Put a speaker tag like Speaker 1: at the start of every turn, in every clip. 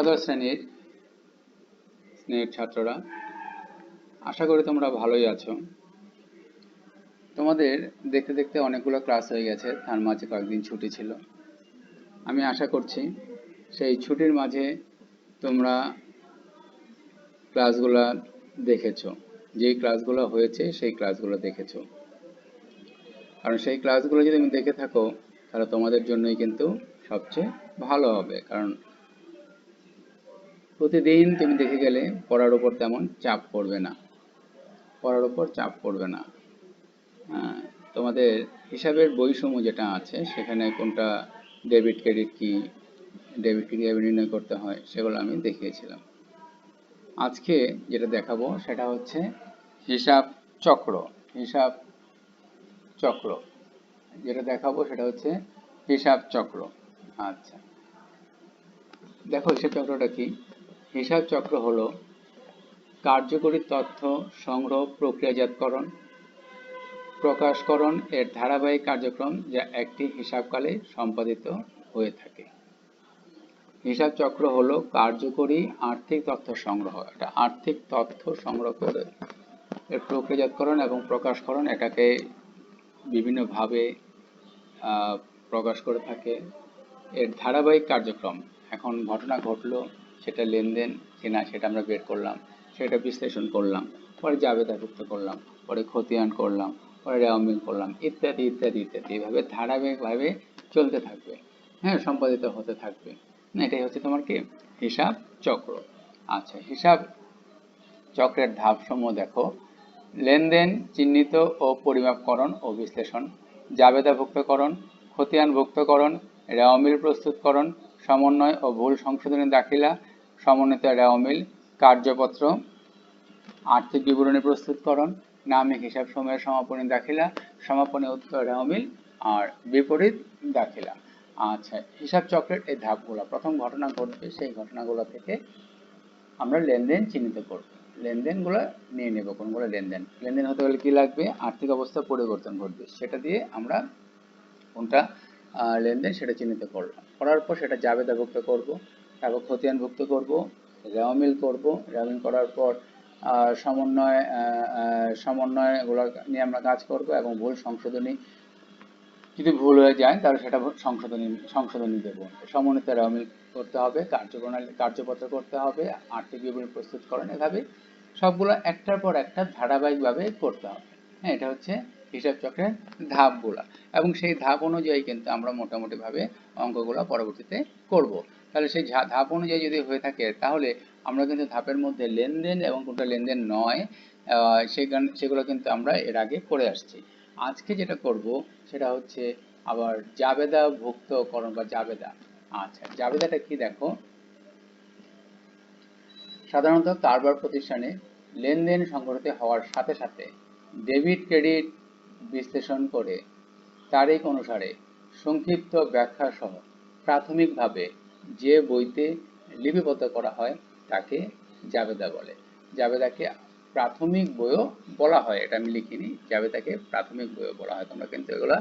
Speaker 1: একাদশ স্নেহের ছাত্ররা, আশা করি তোমরা ভালোই আছো। তোমাদের দেখতে দেখতে অনেকগুলো ক্লাস হয়ে গেছে, তার মাঝে কয়েকদিন ছুটি ছিল। আমি আশা করছি সেই ছুটির মাঝে তোমরা ক্লাসগুলো দেখেছো, যেই ক্লাসগুলো হয়েছে সেই ক্লাসগুলো দেখেছো। কারণ সেই ক্লাসগুলো যদি তুমি দেখে থাকো তাহলে তোমাদের জন্যই কিন্তু সবচেয়ে ভালো হবে। কারণ প্রতিদিন তুমি দেখে গেলে পড়ার উপর তেমন চাপ পড়বে না, হ্যাঁ, তোমাদের হিসাবের বইসমূহ যেটা আছে সেখানে কোনটা ডেবিট ক্রেডিট কিভাবে নির্ণয় করতে হয় সেগুলো আমি দেখিয়েছিলাম। আজকে যেটা দেখাবো সেটা হচ্ছে হিসাব চক্র। হিসাব চক্র যেটা দেখাবো সেটা হচ্ছে হিসাব চক্র। আচ্ছা, দেখো হিসাব চক্রটা কি। হিসাব চক্র হলো কার্যকরী তথ্য সংগ্রহ, প্রক্রিয়াজাতকরণ, প্রকাশকরণ এর ধারাবাহিক কার্যক্রম যা একটি হিসাবকালে সম্পাদিত হয়ে থাকে। হিসাব চক্র হলো কার্যকরী আর্থিক তথ্য সংগ্রহ। এটা আর্থিক তথ্য সংগ্রহ করে এর প্রক্রিয়াজাতকরণ এবং প্রকাশকরণ, এটাকে বিভিন্নভাবে প্রকাশ করে থাকে। এর ধারাবাহিক কার্যক্রম, এখন ঘটনা ঘটলো, সেটা লেনদেন কিনা সেটা আমরা বের করলাম, সেটা বিশ্লেষণ করলাম, পরে জাবেদাভুক্ত করলাম, পরে খতিয়ান করলাম, পরে রেওয়ামিল করলাম, ইত্যাদি ইত্যাদি ইত্যাদি, এভাবে ধারাবাহিকভাবে চলতে থাকবে, হ্যাঁ, সম্পাদিত হতে থাকবে। এটাই হচ্ছে তোমার কি হিসাব চক্র। আচ্ছা, হিসাব চক্রের ধাপসমূহ দেখো। লেনদেন চিহ্নিত ও পরিমাপকরণ ও বিশ্লেষণ, জাবেদাভুক্তকরণ, খতিয়ানভুক্তকরণ, রেওয়ামিল প্রস্তুতকরণ, সমন্বয় ও ভুল সংশোধনী দাখিলা, সমন্বিত রেওয়ামিল, কার্যপত্র, আর্থিক বিবরণী প্রস্তুতকরণ, নামিক হিসাব সমূহের সমাপনী দাখিলা, সমাপনী উত্তর রেওয়ামিল আর বিপরীত দাখিলা। আচ্ছা, হিসাব চক্রের এই ধাপগুলো, প্রথম ঘটনা ঘটবে, সেই ঘটনাগুলো থেকে আমরা লেনদেন চিহ্নিত করব। লেনদেনগুলো নিয়ে নেব, কোনগুলো লেনদেন। লেনদেন হতে গেলে কি লাগবে? আর্থিক অবস্থা পরিবর্তন ঘটবে, সেটা দিয়ে আমরা কোনটা লেনদেন সেটা চিহ্নিত করলাম। করার পর সেটা জাবেদাভুক্ত করব, তারপর খতিয়ানভুক্ত করব, রেওয়ামিল করব। রেওয়ামিল করার পর সমন্বয়গুলো নিয়ে আমরা কাজ করব এবং ভুল সংশোধনী, যদি ভুল হয়ে যায় তাহলে সেটা সংশোধনী দেব। সমন্বিত রেওয়ামিল করতে হবে, কার্যপত্র করতে হবে, আর্থিক বিবরণী প্রস্তুতকরণ, এভাবে সবগুলো একটার পর একটা ধারাবাহিকভাবে করতে হবে। হ্যাঁ, এটা হচ্ছে হিসাব চক্রের ধাপগুলা, এবং সেই ধাপ অনুযায়ী কিন্তু আমরা মোটামুটিভাবে অঙ্কগুলো পরবর্তীতে করব। তাহলে সেই ধাপ অনুযায়ী যদি হয়ে থাকে তাহলে আমরা কিন্তু ধাপের মধ্যে লেনদেন এবং কোনটা লেনদেন নয় সেগুলো কিন্তু আমরা এর আগে করে আসছি। আজকে যেটা করব সেটা হচ্ছে আবার জাবেদাভুক্তকরণ বা জাবেদা। আচ্ছা, জাবেদাটা কি দেখো। সাধারণত কারবার প্রতিষ্ঠানে লেনদেন সংঘটিত হওয়ার সাথে সাথে ডেবিট ক্রেডিট বিশ্লেষণ করে তারিখ অনুসারে সংক্ষিপ্ত ব্যাখ্যা সহ প্রাথমিকভাবে যে বইতে লিপিবদ্ধ করা হয় তাকে জাবেদা বলে। জাবেদাকে প্রাথমিক বইও বলা হয়, এটা আমি লিখিনি, জাবেদাকে প্রাথমিক বইও বলা হয়। তোমরা কিন্তু এগুলো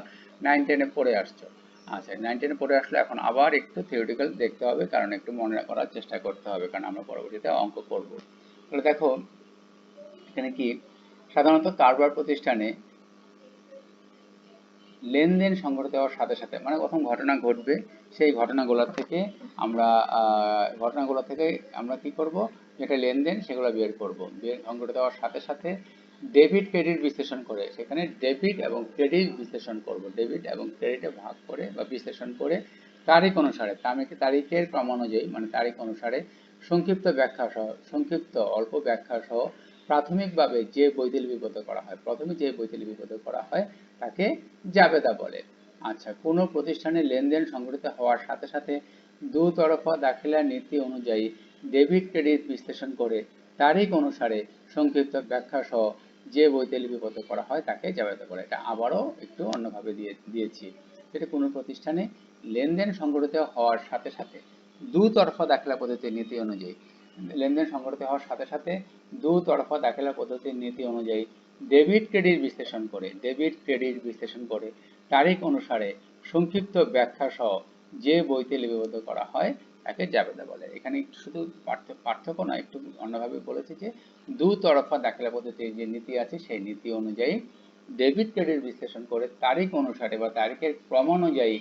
Speaker 1: 9-10-এ পড়ে আসছো। আচ্ছা, 9-10-এ পড়ে আসলে এখন আবার একটু থিওরিটিক্যাল দেখতে হবে, কারণ একটু মনে করার চেষ্টা করতে হবে, কারণ আমরা পরবর্তীতে অঙ্ক করব। তাহলে দেখো এখানে কি, সাধারণত কারবার প্রতিষ্ঠানে লেনদেন সংঘটিত হওয়ার সাথে সাথে, মানে প্রথম ঘটনা ঘটবে, সেই ঘটনাগুলো থেকে আমরা কি করব, যেটা লেনদেন সেগুলো বের করব। সংঘটিত হওয়ার সাথে সাথে ডেবিট ক্রেডিট বিশ্লেষণ করে, সেখানে ডেবিট এবং ক্রেডিট বিশ্লেষণ করব, ডেবিট এবং ক্রেডিটে ভাগ করে বা বিশ্লেষণ করে তারিখ অনুসারে, তারিখের ক্রম অনুযায়ী, মানে তারিখ অনুসারে সংক্ষিপ্ত অল্প ব্যাখ্যা সহ প্রাথমিকভাবে যে বইতে লিপিবদ্ধ করা হয়, প্রথমে যে বইতে লিপিবদ্ধ করা হয় তাকে জাবেদা বলে। আচ্ছা, কোনো প্রতিষ্ঠানে লেনদেন সংঘটিত হওয়ার সাথে সাথে দুতরফা দাখিলা নীতি অনুযায়ী ডেবিট ক্রেডিট বিশ্লেষণ করে তারিখ অনুসারে সংক্ষিপ্ত ব্যাখ্যা সহ যে বইতে লিপিবদ্ধ করা হয় তাকে জাবেদা বলে। এটা আবারও একটু অন্যভাবে দিয়েছি। যেটা কোনো প্রতিষ্ঠানে লেনদেন সংঘটিত হওয়ার সাথে সাথে দুতরফা দাখিলা পদ্ধতির নীতি অনুযায়ী, লেনদেন সংঘটিত হওয়ার সাথে সাথে দুতরফা দাখিলা পদ্ধতির নীতি অনুযায়ী ডেবিট ক্রেডিট বিশ্লেষণ করে তারিখ অনুসারে সংক্ষিপ্ত ব্যাখ্যা সহ যে বইতে লিপিবদ্ধ করা হয় একে জাবেদা বলে। এখানে একটু শুধু পার্থক্য না, একটু অন্যভাবে বলেছে যে দুতরফা দাখিলা পদ্ধতির যে নীতি আছে সেই নীতি অনুযায়ী ডেবিট ক্রেডিট বিশ্লেষণ করে তারিখ অনুসারে বা তারিখের ক্রম অনুযায়ী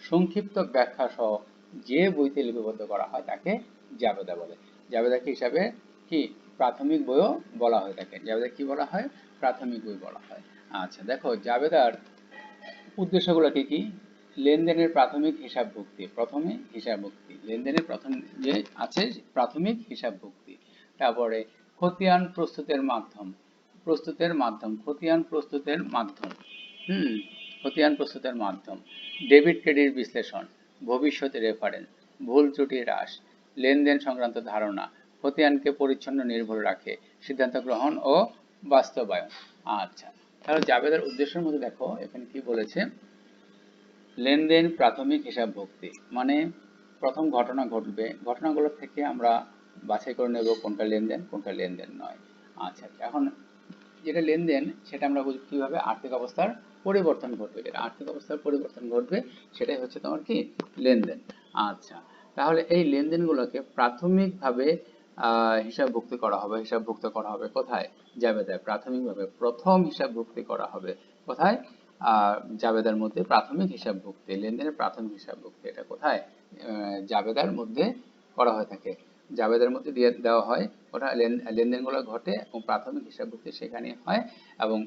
Speaker 1: সংক্ষিপ্ত ব্যাখ্যা সহ যে বইতে লিপিবদ্ধ করা হয় তাকে জাবেদা বলে। জাবেদাকে হিসাবে কি প্রাথমিক বইও বলা হয়ে থাকে। জাবেদা কি বলা হয়? প্রাথমিক বই বলা হয়। আচ্ছা দেখো, জাবেদার উদ্দেশ্যগুলো কি কি? লেনদেনের প্রাথমিক হিসাবভুক্তি, প্রথমে হিসাবভুক্তি, লেনদেনের প্রথম যে আছে প্রাথমিক হিসাবভুক্তি। তারপরে খতিয়ান প্রস্তুতের মাধ্যম, খতিয়ান প্রস্তুতের মাধ্যম, খতিয়ান প্রস্তুতের মাধ্যম, ডেবিট ক্রেডিট বিশ্লেষণ, ভবিষ্যতে রেফারেন্স, ভুল ত্রুটি হ্রাস, লেনদেন সংক্রান্ত ধারণা, খতিয়ানকে পরিচ্ছন্ন নির্ভুল রাখে, সিদ্ধান্ত গ্রহণ ও বাস্তবায়ন। আচ্ছা, তাহলে জাবেদার উদ্দেশ্যের মধ্যে দেখো এখানে কি বলেছে, লেনদেন প্রাথমিক হিসাবভুক্তি মানে প্রথম ঘটনা ঘটবে, ঘটনাগুলো থেকে আমরা বাছাই করে নেব কোনটা লেনদেন কোনটা লেনদেন নয়। আচ্ছা, এখন যেটা লেনদেন সেটা আমরা বুঝি কিভাবে, আর্থিক অবস্থার পরিবর্তন ঘটবে, যেটা আর্থিক অবস্থার পরিবর্তন ঘটবে সেটাই হচ্ছে তোমার কি লেনদেন। আচ্ছা, তাহলে এই লেনদেনগুলোকে প্রাথমিকভাবে হিসাবভুক্তি করা হবে, কোথায়? জাবেদায়। প্রাথমিকভাবে প্রথম হিসাবভুক্তি করা হবে কোথায়? জাবেদার মধ্যে প্রাথমিক হিসাবভুক্তি, লেনদেনের প্রাথমিক হিসাবভুক্তি এটা কোথায়? জাবেদার মধ্যে করা হয়ে থাকে, জাবেদার মধ্যে দিয়ে দেওয়া হয়, ওটা লেনদেনগুলো ঘটে এবং প্রাথমিক হিসাবভুক্তি সেখানে হয় এবং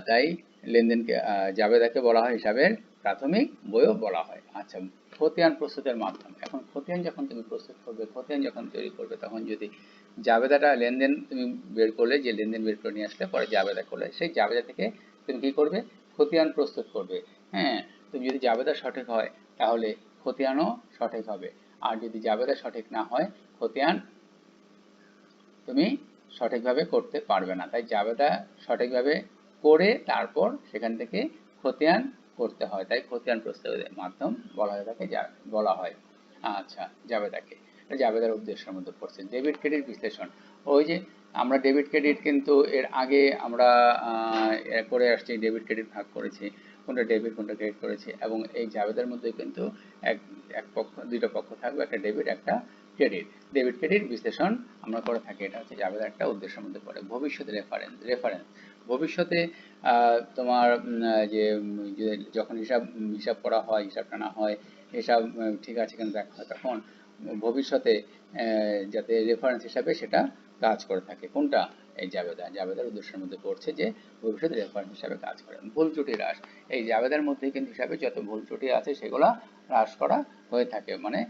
Speaker 1: তাই লেনদেনকে জাবেদাকে বলা হয় হিসাবের প্রাথমিক বইও বলা হয়। আচ্ছা, খতিয়ান প্রস্তুতের মাধ্যম, এখন খতিয়ান যখন তুমি প্রস্তুত করবে, খতিয়ান যখন তৈরি করবে, তখন যদি জাবেদাটা লেনদেন তুমি বের করলে, যে লেনদেন বের করে নিয়ে আসলে পরে জাবেদা করলে, সেই জাবেদা থেকে তুমি কি করবে? খতিয়ান প্রস্তুত করবে। হ্যাঁ, তুমি যদি জাবেদা সঠিক হয় তাহলে খতিয়ানও সঠিক হবে, আর যদি জাবেদা সঠিক না হয় খতিয়ান তুমি সঠিকভাবে করতে পারবে না। তাই জাবেদা সঠিকভাবে করে তারপর সেখান থেকে খতিয়ান করতে হয়, তাই খতিয়ান প্রস্তুতের মাধ্যম বলা হয়ে থাকে, বলা হয়। আচ্ছা, জাবেদাকে, জাবেদার উদ্দেশ্যের মধ্যে পড়ছে। ডেবিট ক্রেডিট বিশ্লেষণ, ওই যে আমরা ডেবিট ক্রেডিট কিন্তু এর আগে আমরা করে আসছি, ডেবিট ক্রেডিট ভাগ করেছি, কোনটা ডেবিট কোনটা ক্রেডিট করেছি, এবং এই জাবেদার মধ্যে কিন্তু এক পক্ষ, দুইটা পক্ষ থাকবে, একটা ডেবিট একটা ক্রেডিট। ডেবিট ক্রেডিট বিশ্লেষণ আমরা করে থাকি, এটা হচ্ছে জাবেদার একটা উদ্দেশ্যের মধ্যে পড়ে। ভবিষ্যতে রেফারেন্স, ভবিষ্যতে তোমার যে যখন হিসাব করা হয়, হিসাব টানা হয়, হিসাব ঠিক আছে কিনা দেখা হয়, তখন ভবিষ্যতে যাতে রেফারেন্স হিসাবে সেটা কাজ করে থাকে। কোনটা? এই জাবেদার উদ্দেশ্যের মধ্যে পড়ছে যে ভবিষ্যতে রেফারেন্স হিসাবে কাজ করে। ভুল ত্রুটি হ্রাস, এই জাবেদার মধ্যে কিন্তু হিসাবে যত ভুল ত্রুটি আছে সেগুলো হ্রাস করা হয়ে থাকে, মানে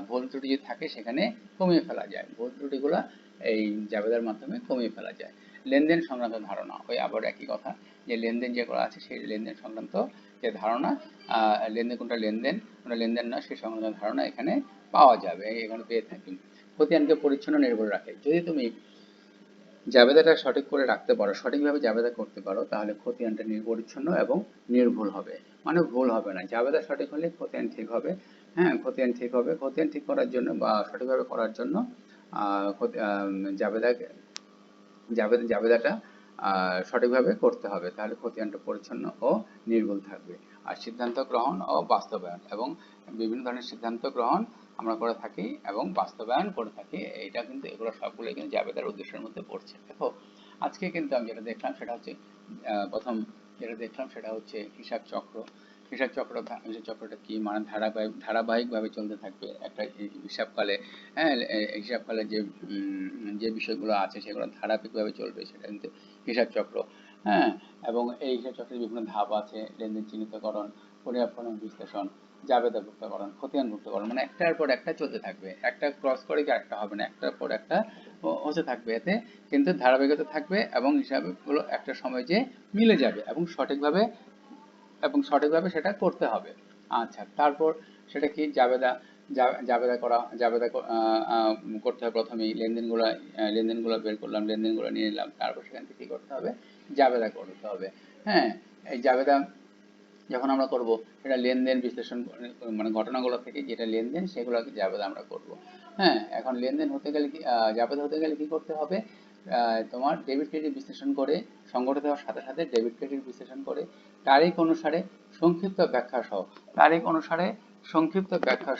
Speaker 1: ভুল ত্রুটি যদি থাকে সেখানে কমিয়ে ফেলা যায়, ভুল ত্রুটিগুলো এই জাবেদার মাধ্যমে কমিয়ে ফেলা যায়। লেনদেন সংক্রান্ত ধারণা, ওই আবার একই কথা, যে লেনদেন যেগুলো আছে সেই লেনদেন সংক্রান্ত যে ধারণা, লেনদেন কোনটা লেনদেন নয় সেই সংক্রান্ত ধারণা এখানে পাওয়া যাবে, এখানে পেয়ে থাকি। খতিয়ানকে পরিচ্ছন্ন নির্ভুল রাখে, যদি তুমি জাবেদাটা সঠিক করে রাখতে পারো, সঠিকভাবে জাবেদা করতে পারো, তাহলে খতিয়ানটা পরিচ্ছন্ন এবং নির্ভুল হবে, মানে ভুল হবে না। জাবেদা সঠিক হলে খতিয়ান ঠিক হবে। হ্যাঁ, খতিয়ান ঠিক হবে। খতিয়ান ঠিক করার জন্য বা সঠিকভাবে করার জন্য জাবেদা জাবেদাটা সঠিকভাবে করতে হবে, তাহলে খতিয়ানটা পরিচ্ছন্ন ও নির্ভুল থাকবে। আর সিদ্ধান্ত গ্রহণ ও বাস্তবায়ন, এবং বিভিন্ন ধরনের সিদ্ধান্ত গ্রহণ আমরা করে থাকি এবং বাস্তবায়ন করে থাকি, এইটা কিন্তু এগুলো সবগুলোই কিন্তু জাবেদার উদ্দেশ্যের মধ্যে পড়ছে। দেখো, আজকে কিন্তু আমি যেটা দেখলাম সেটা হচ্ছে প্রথম যেটা দেখলাম সেটা হচ্ছে হিসাব চক্র। হিসাব চক্রটা কি, মানে ধারাবাহিকভাবে চলতে থাকবে একটা হিসাবকালে। হ্যাঁ, হিসাবকালে যে বিষয়গুলো আছে সেগুলো ধারাবাহিকভাবে চলবে, সেটা কিন্তু হিসাব চক্র। হ্যাঁ, এবং এই হিসাব চক্রের বিভিন্ন ধাপ আছে, লেনদেন চিহ্নিতকরণ, পরিমাপকরণ, বিশ্লেষণ, জাবেদাভুক্তকরণ, খতিয়ানভুক্তকরণ, মানে একটার পর একটা চলতে থাকবে, একটা ক্রস করে কি একটা হবে না, একটার পর একটা হতে থাকবে, এতে কিন্তু ধারাবাহিকতা থাকবে এবং হিসাবগুলো একটা সময় যে মিলে যাবে এবং সঠিকভাবে সেটা করতে হবে। আচ্ছা, তারপর সেটা কি? জাবেদা করতে হবে। প্রথমেই লেনদেনগুলো বের করলাম, লেনদেনগুলো নিয়ে নিলাম, তারপর সেখান থেকে কি করতে হবে? জাবেদা করতে হবে। হ্যাঁ, এই জাবেদা যখন আমরা করব, সেটা লেনদেন বিশ্লেষণ, মানে ঘটনাগুলো থেকে যেটা লেনদেন সেগুলোকে জাবেদা আমরা করব। হ্যাঁ, এখন লেনদেন হতে গেলে কি, জাবেদা হতে গেলে কি করতে হবে? তোমার ডেবিট ক্রেডিট বিশ্লেষণ করে, সংগঠিত হওয়ার সাথে সাথে ডেবিট ক্রেডিট বিশ্লেষণ করে তারিখ অনুসারে সংক্ষিপ্ত ব্যাখ্যা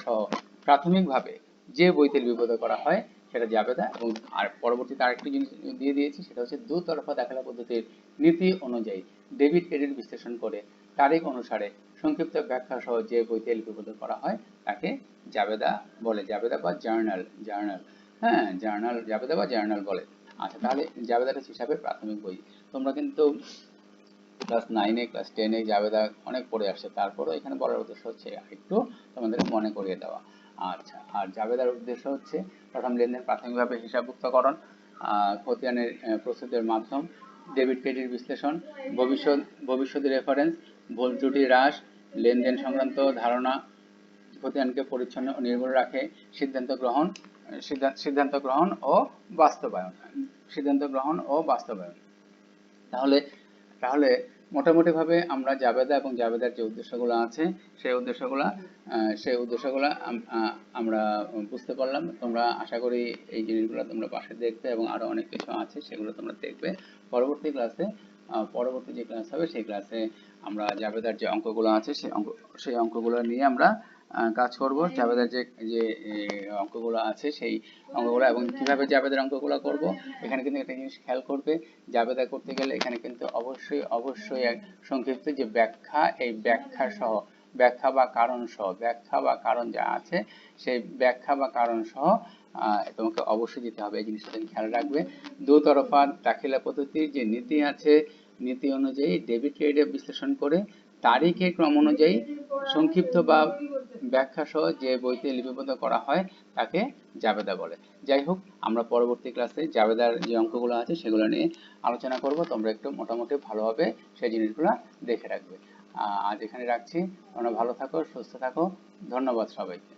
Speaker 1: সহ প্রাথমিকভাবে যে বইতে লিপিবদ্ধ করা হয় সেটা জাবেদা। এবং আর পরবর্তীতে আরেকটি জিনিস দিয়ে দিয়েছি, সেটা হচ্ছে দুতরফা দাখিলা পদ্ধতির নীতি অনুযায়ী ডেবিট ক্রেডিট বিশ্লেষণ করে তারিখ অনুসারে সংক্ষিপ্ত ব্যাখ্যা সহ যে বইতে লিপিবদ্ধ করা হয় তাকে জাবেদা বলে, জাবেদা বা জার্নাল। হ্যাঁ, জার্নাল, জাবেদা বা জার্নাল বলে। আচ্ছা, তাহলে জাবেদাটা হিসাবের প্রাথমিক বই। তোমরা কিন্তু ক্লাস 9-এ, ক্লাস 10-এ জাবেদা অনেক পড়ে আসছে, তারপরও এখানে বলার উদ্দেশ্য হচ্ছে একটু তোমাদের মনে করিয়ে দেওয়া। আচ্ছা, আর জাবেদার উদ্দেশ্য হচ্ছে প্রথম লেনদেন প্রাথমিকভাবে হিসাবভুক্তকরণ, খতিয়ানের প্রস্তুতের মাধ্যম, ডেবিট ক্রেডিট বিশ্লেষণ, ভবিষ্যৎ রেফারেন্স, ভুল ত্রুটি হ্রাস, লেনদেন সংক্রান্ত ধারণা, খতিয়ানকে পরিচ্ছন্ন ও নির্ভুল রাখে, সিদ্ধান্ত গ্রহণ ও বাস্তবায়ন। তাহলে তাহলে মোটামুটি ভাবে আমরা জাবেদা এবং জাবেদার যে উদ্দেশ্যগুলো আছে সেই উদ্দেশ্যগুলো আমরা বুঝতে পারলাম। তোমরা আশা করি এই জিনিসগুলো তোমরা পাশে দেখবে এবং আরো অনেক কিছু আছে সেগুলো তোমরা দেখবে পরবর্তী ক্লাসে। পরবর্তী যে ক্লাস হবে সেই ক্লাসে আমরা জাবেদার যে অঙ্কগুলো আছে সেই অঙ্কগুলো নিয়ে আমরা কাজ করব। জাবেদার যে যে অঙ্কগুলো আছে সেই অঙ্কগুলো এবং কিভাবে জাবেদার অঙ্কগুলো করব। এখানে কিন্তু একটা জিনিস খেয়াল করবে, জাবেদা করতে গেলে এখানে কিন্তু অবশ্যই এক সংক্ষিপ্ত যে ব্যাখ্যা, এই ব্যাখ্যা বা কারণ যা আছে সেই ব্যাখ্যা বা কারণ সহ তোমাকে অবশ্যই দিতে হবে। এই জিনিসটা তুমি খেয়াল রাখবে। দুতরফা দাখিলা পদ্ধতির যে নীতি আছে, নীতি অনুযায়ী ডেবিট ক্রেডিট বিশ্লেষণ করে তারিখের ক্রম অনুযায়ী সংক্ষিপ্ত বা ব্যাখ্যা সহ যে বইতে লিপিবদ্ধ করা হয় তাকে জাবেদা বলে। যাই হোক, আমরা পরবর্তী ক্লাসে জাবেদার যে অঙ্কগুলো আছে সেগুলো নিয়ে আলোচনা করব। তোমরা একটু মোটামুটি ভালোভাবে সেই জিনিসগুলো দেখে রাখবে। আজ এখানে রাখছি। তোমরা ভালো থাকো, সুস্থ থাকো। ধন্যবাদ সবাইকে।